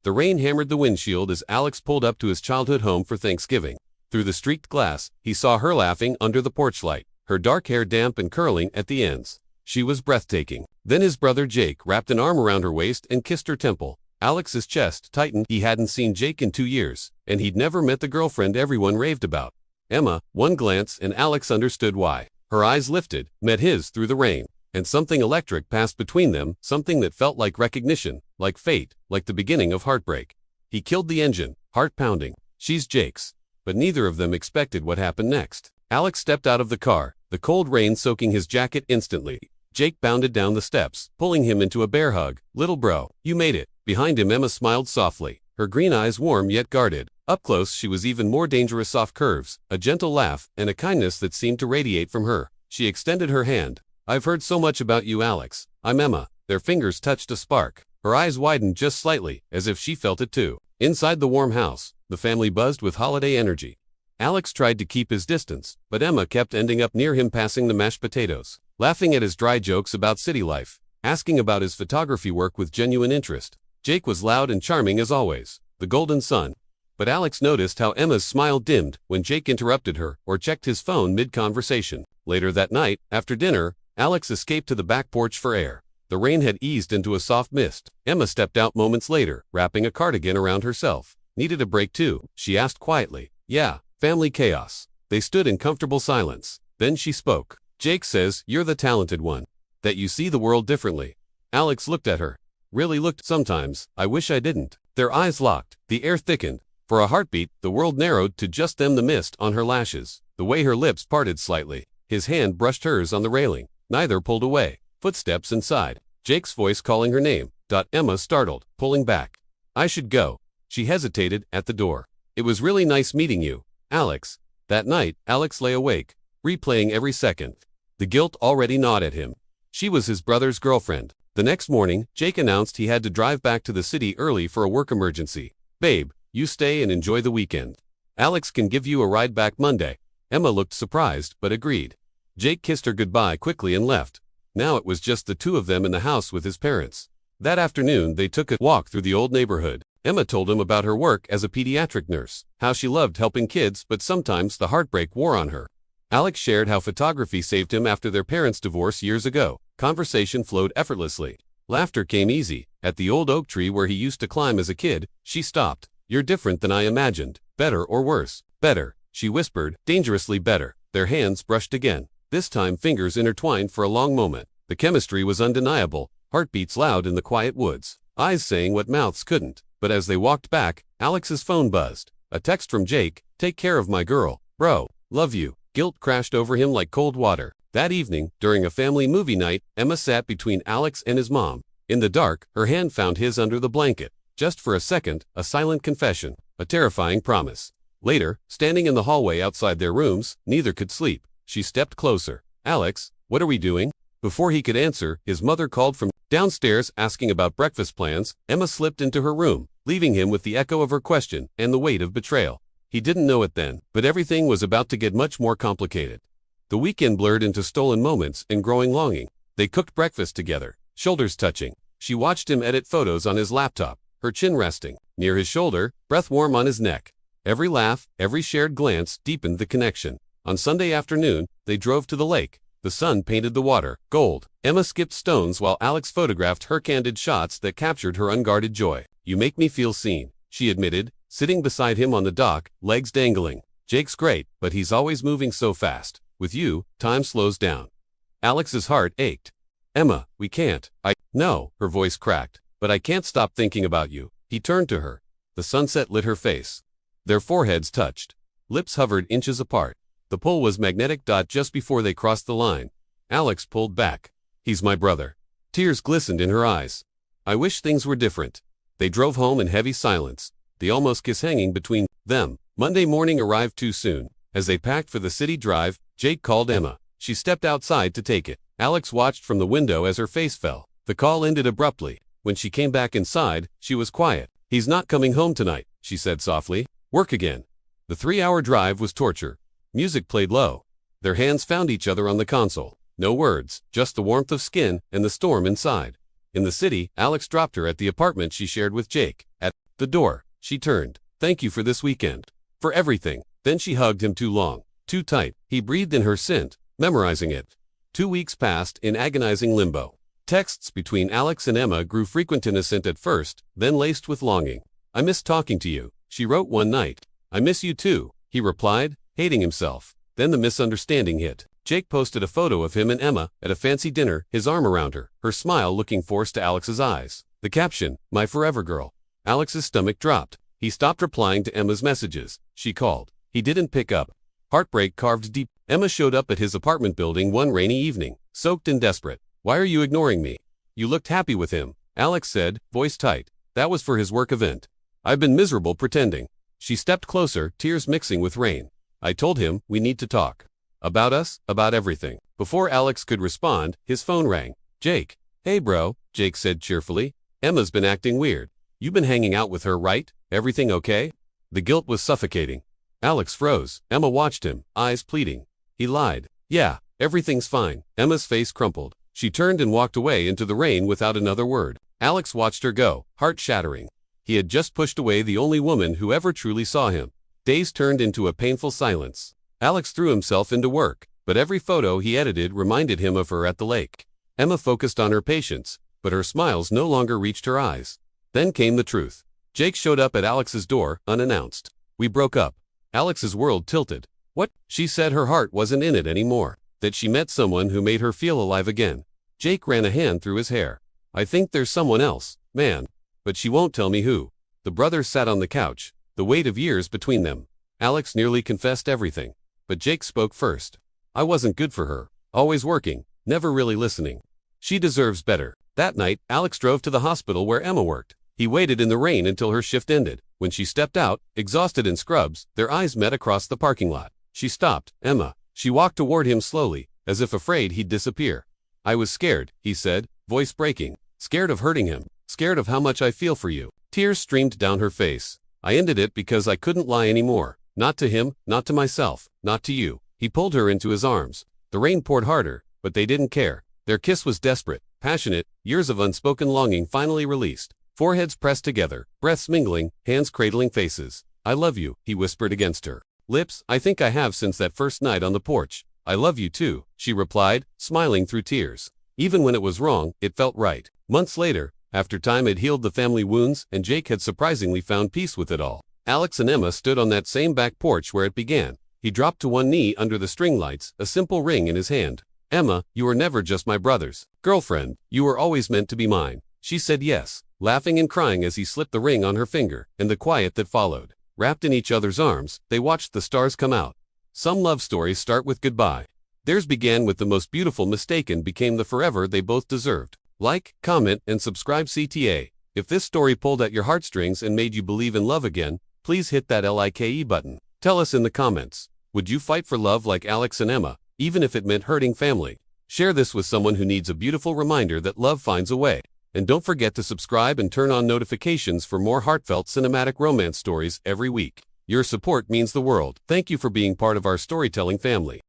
The rain hammered the windshield as Alex pulled up to his childhood home for Thanksgiving. Through the streaked glass, he saw her laughing under the porch light, her dark hair damp and curling at the ends. She was breathtaking. Then his brother Jake wrapped an arm around her waist and kissed her temple. Alex's chest tightened. He hadn't seen Jake in 2 years, and he'd never met the girlfriend everyone raved about. Emma, one glance and Alex understood why. Her eyes lifted, met his through the rain, and something electric passed between them, something that felt like recognition, like fate, like the beginning of heartbreak. He killed the engine, heart pounding. She's Jake's. But neither of them expected what happened next. Alex stepped out of the car, the cold rain soaking his jacket instantly. Jake bounded down the steps, pulling him into a bear hug. "Little bro, you made it." Behind him Emma smiled softly, her green eyes warm yet guarded. Up close she was even more dangerous, soft curves, a gentle laugh, and a kindness that seemed to radiate from her. She extended her hand. "I've heard so much about you, Alex. I'm Emma." Their fingers touched a spark. Her eyes widened just slightly, as if she felt it too. Inside the warm house, the family buzzed with holiday energy. Alex tried to keep his distance, but Emma kept ending up near him, passing the mashed potatoes, laughing at his dry jokes about city life, asking about his photography work with genuine interest. Jake was loud and charming as always, the golden son. But Alex noticed how Emma's smile dimmed when Jake interrupted her or checked his phone mid-conversation. Later that night, after dinner, Alex escaped to the back porch for air. The rain had eased into a soft mist. Emma stepped out moments later, wrapping a cardigan around herself. "Needed a break too?" she asked quietly. "Yeah, family chaos." They stood in comfortable silence. Then she spoke. "Jake says you're the talented one, that you see the world differently." Alex looked at her. "Really looked? Sometimes, I wish I didn't." Their eyes locked. The air thickened. For a heartbeat, the world narrowed to just them, the mist on her lashes, the way her lips parted slightly. His hand brushed hers on the railing. Neither pulled away. Footsteps inside. Jake's voice calling her name. Emma startled, pulling back. "I should go." She hesitated at the door. "It was really nice meeting you, Alex." That night, Alex lay awake, replaying every second. The guilt already gnawed at him. She was his brother's girlfriend. The next morning, Jake announced he had to drive back to the city early for a work emergency. "Babe, you stay and enjoy the weekend. Alex can give you a ride back Monday." Emma looked surprised, but agreed. Jake kissed her goodbye quickly and left. Now it was just the two of them in the house with his parents. That afternoon, they took a walk through the old neighborhood. Emma told him about her work as a pediatric nurse, how she loved helping kids, but sometimes the heartbreak wore on her. Alex shared how photography saved him after their parents' divorce years ago. Conversation flowed effortlessly. Laughter came easy. At the old oak tree where he used to climb as a kid, she stopped. "You're different than I imagined. Better or worse?" "Better," she whispered, "dangerously better." Their hands brushed again. This time fingers intertwined for a long moment. The chemistry was undeniable, heartbeats loud in the quiet woods, eyes saying what mouths couldn't. But as they walked back, Alex's phone buzzed. A text from Jake. "Take care of my girl, bro. Love you." Guilt crashed over him like cold water. That evening, during a family movie night, Emma sat between Alex and his mom. In the dark, her hand found his under the blanket. Just for a second, a silent confession, a terrifying promise. Later, standing in the hallway outside their rooms, neither could sleep. She stepped closer. "Alex, what are we doing?" Before he could answer, his mother called from downstairs asking about breakfast plans. Emma slipped into her room, leaving him with the echo of her question and the weight of betrayal. He didn't know it then, but everything was about to get much more complicated. The weekend blurred into stolen moments and growing longing. They cooked breakfast together, shoulders touching. She watched him edit photos on his laptop, her chin resting near his shoulder, breath warm on his neck. Every laugh, every shared glance deepened the connection. On Sunday afternoon, they drove to the lake. The sun painted the water gold. Emma skipped stones while Alex photographed her candid shots that captured her unguarded joy. "You make me feel seen," she admitted, sitting beside him on the dock, legs dangling. "Jake's great, but he's always moving so fast. With you, time slows down." Alex's heart ached. "Emma, we can't." "No," her voice cracked, "but I can't stop thinking about you." He turned to her. The sunset lit her face. Their foreheads touched. Lips hovered inches apart. The pull was magnetic. Just before they crossed the line, Alex pulled back. "He's my brother." Tears glistened in her eyes. "I wish things were different." They drove home in heavy silence, the almost kiss hanging between them. Monday morning arrived too soon. As they packed for the city drive, Jake called Emma. She stepped outside to take it. Alex watched from the window as her face fell. The call ended abruptly. When she came back inside, she was quiet. "He's not coming home tonight," she said softly. "Work again." The 3-hour drive was torture. Music played low. Their hands found each other on the console. No words, just the warmth of skin and the storm inside. In the city, Alex dropped her at the apartment she shared with Jake. At The door. She turned. Thank you for this weekend. For everything. Then she hugged him too long, too tight. He breathed in her scent, memorizing it. 2 weeks passed in agonizing limbo. Texts between Alex and Emma grew frequent, innocent at first, then laced with longing. I miss talking to you, she wrote one night. I miss you too, he replied, hating himself. Then the misunderstanding hit. Jake posted a photo of him and Emma at a fancy dinner, his arm around her, her smile looking forced to Alex's eyes. The caption, "My forever girl." Alex's stomach dropped. He stopped replying to Emma's messages. She called. He didn't pick up. Heartbreak carved deep. Emma showed up at his apartment building one rainy evening, soaked and desperate. Why are you ignoring me? You looked happy with him, Alex said, voice tight. That was for his work event. I've been miserable pretending. She stepped closer, tears mixing with rain. I told him, we need to talk. About us, about everything. Before Alex could respond, his phone rang. Jake. Hey bro, Jake said cheerfully. Emma's been acting weird. You've been hanging out with her, right? Everything okay? The guilt was suffocating. Alex froze. Emma watched him, eyes pleading. He lied. Yeah, everything's fine. Emma's face crumpled. She turned and walked away into the rain without another word. Alex watched her go, heart shattering. He had just pushed away the only woman who ever truly saw him. Days turned into a painful silence. Alex threw himself into work, but every photo he edited reminded him of her at the lake. Emma focused on her patience, but her smiles no longer reached her eyes. Then came the truth. Jake showed up at Alex's door, unannounced. We broke up. Alex's world tilted. What? She said her heart wasn't in it anymore, that she met someone who made her feel alive again. Jake ran a hand through his hair. I think there's someone else, man. But she won't tell me who. The brothers sat on the couch, the weight of years between them. Alex nearly confessed everything. But Jake spoke first. I wasn't good for her. Always working, never really listening. She deserves better. That night, Alex drove to the hospital where Emma worked. He waited in the rain until her shift ended. When she stepped out, exhausted in scrubs, their eyes met across the parking lot. She stopped. Emma. She walked toward him slowly, as if afraid he'd disappear. I was scared, he said, voice breaking. Scared of hurting him. Scared of how much I feel for you. Tears streamed down her face. I ended it because I couldn't lie anymore. Not to him, not to myself, not to you. He pulled her into his arms. The rain poured harder, but they didn't care. Their kiss was desperate, passionate, years of unspoken longing finally released. Foreheads pressed together, breaths mingling, hands cradling faces. I love you, he whispered against her lips. I think I have since that first night on the porch. I love you too, she replied, smiling through tears. Even when it was wrong, it felt right. Months later, after time had healed the family wounds and Jake had surprisingly found peace with it all, Alex and Emma stood on that same back porch where it began. He dropped to one knee under the string lights, a simple ring in his hand. Emma, you were never just my brother's girlfriend. You were always meant to be mine. She said yes, laughing and crying as he slipped the ring on her finger, and the quiet that followed. Wrapped in each other's arms, they watched the stars come out. Some love stories start with goodbye. Theirs began with the most beautiful mistake and became the forever they both deserved. Like, comment, and subscribe CTA. If this story pulled at your heartstrings and made you believe in love again, please hit that like button. Tell us in the comments, would you fight for love like Alex and Emma, even if it meant hurting family? Share this with someone who needs a beautiful reminder that love finds a way. And don't forget to subscribe and turn on notifications for more heartfelt cinematic romance stories every week. Your support means the world. Thank you for being part of our storytelling family.